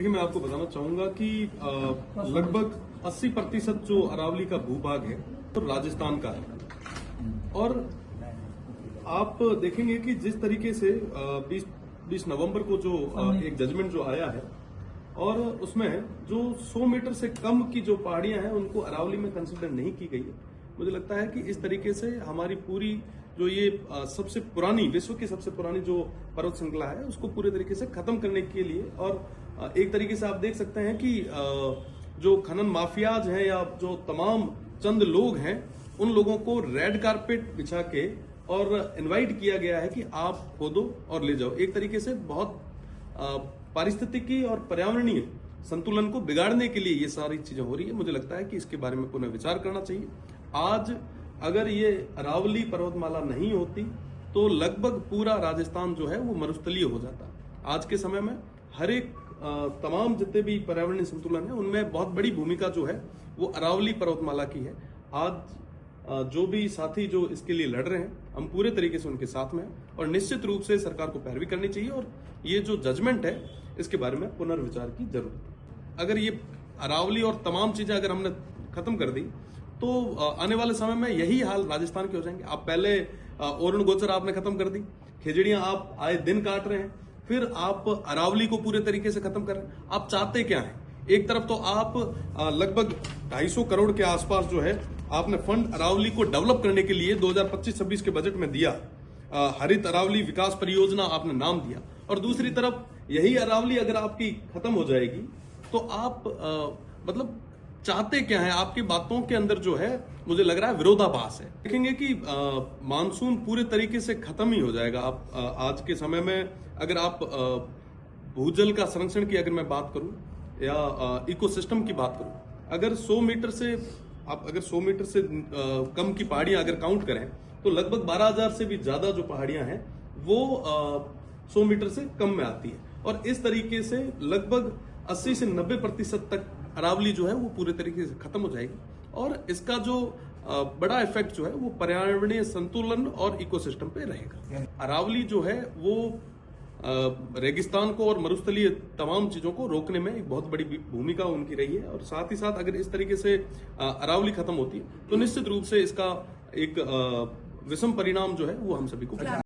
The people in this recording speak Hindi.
देखिए, मैं आपको बताना चाहूंगा कि लगभग 80% जो अरावली का भूभाग है तो राजस्थान का है। और आप देखेंगे कि जिस तरीके से 20 नवंबर को जो एक जजमेंट जो आया है और उसमें जो 100 मीटर से कम की जो पहाड़ियां हैं उनको अरावली में कंसिडर नहीं की गई है। मुझे लगता है कि इस तरीके से हमारी पूरी जो ये सबसे पुरानी, विश्व की सबसे पुरानी जो पर्वत श्रृंखला है उसको पूरे तरीके से खत्म करने के लिए, और एक तरीके से आप देख सकते हैं कि जो खनन माफियाज हैं या जो तमाम चंद लोग हैं उन लोगों को रेड कारपेट बिछा के और इनवाइट किया गया है कि आप खोदो और ले जाओ। एक तरीके से बहुत पारिस्थितिकी और पर्यावरणीय संतुलन को बिगाड़ने के लिए ये सारी चीजें हो रही है। मुझे लगता है कि इसके बारे में पुनः विचार करना चाहिए। आज अगर ये अरावली पर्वतमाला नहीं होती तो लगभग पूरा राजस्थान जो है वो मरुस्थलीय हो जाता। आज के समय में हर एक तमाम जितने भी पर्यावरणीय संतुलन है उनमें बहुत बड़ी भूमिका जो है वो अरावली पर्वतमाला की है। आज जो भी साथी जो इसके लिए लड़ रहे हैं हम पूरे तरीके से उनके साथ में हैं और निश्चित रूप से सरकार को पैरवी करनी चाहिए और ये जो जजमेंट है इसके बारे में पुनर्विचार की जरूरत है। अगर ये अरावली और तमाम चीजें अगर हमने खत्म कर दी तो आने वाले समय में यही हाल राजस्थान के हो जाएंगे। आप पहले ओरण गोचर आपने खत्म कर दी, खेजड़ियां आप आए दिन काट रहे हैं, फिर आप अरावली को पूरे तरीके से खत्म कर रहे हैं। आप चाहते क्या हैं? एक तरफ तो आप लगभग 250 करोड़ के आसपास जो है आपने फंड अरावली को डेवलप करने के लिए 2025-26 के बजट में दिया, हरित अरावली विकास परियोजना आपने नाम दिया, और दूसरी तरफ यही अरावली अगर आपकी खत्म हो जाएगी तो आप मतलब चाहते क्या है? आपकी बातों के अंदर जो है मुझे लग रहा है विरोधाभास है। देखेंगे कि मानसून पूरे तरीके से खत्म ही हो जाएगा। आप आज के समय में अगर आप भूजल का संरक्षण की अगर मैं बात करूं या इकोसिस्टम की बात करूं, अगर 100 मीटर से कम की पहाड़ियां अगर काउंट करें तो लगभग 12,000 से भी ज्यादा जो पहाड़ियां हैं वो 100 मीटर से कम में आती है। और इस तरीके से लगभग 80 से 90% तक अरावली जो है वो पूरे तरीके से खत्म हो जाएगी और इसका जो बड़ा इफेक्ट जो है वो पर्यावरणीय संतुलन और इकोसिस्टम पे रहेगा। अरावली जो है वो रेगिस्तान को और मरुस्थलीय तमाम चीजों को रोकने में एक बहुत बड़ी भूमिका उनकी रही है, और साथ ही साथ अगर इस तरीके से अरावली खत्म होती है तो निश्चित रूप से इसका एक विषम परिणाम जो है वो हम सभी को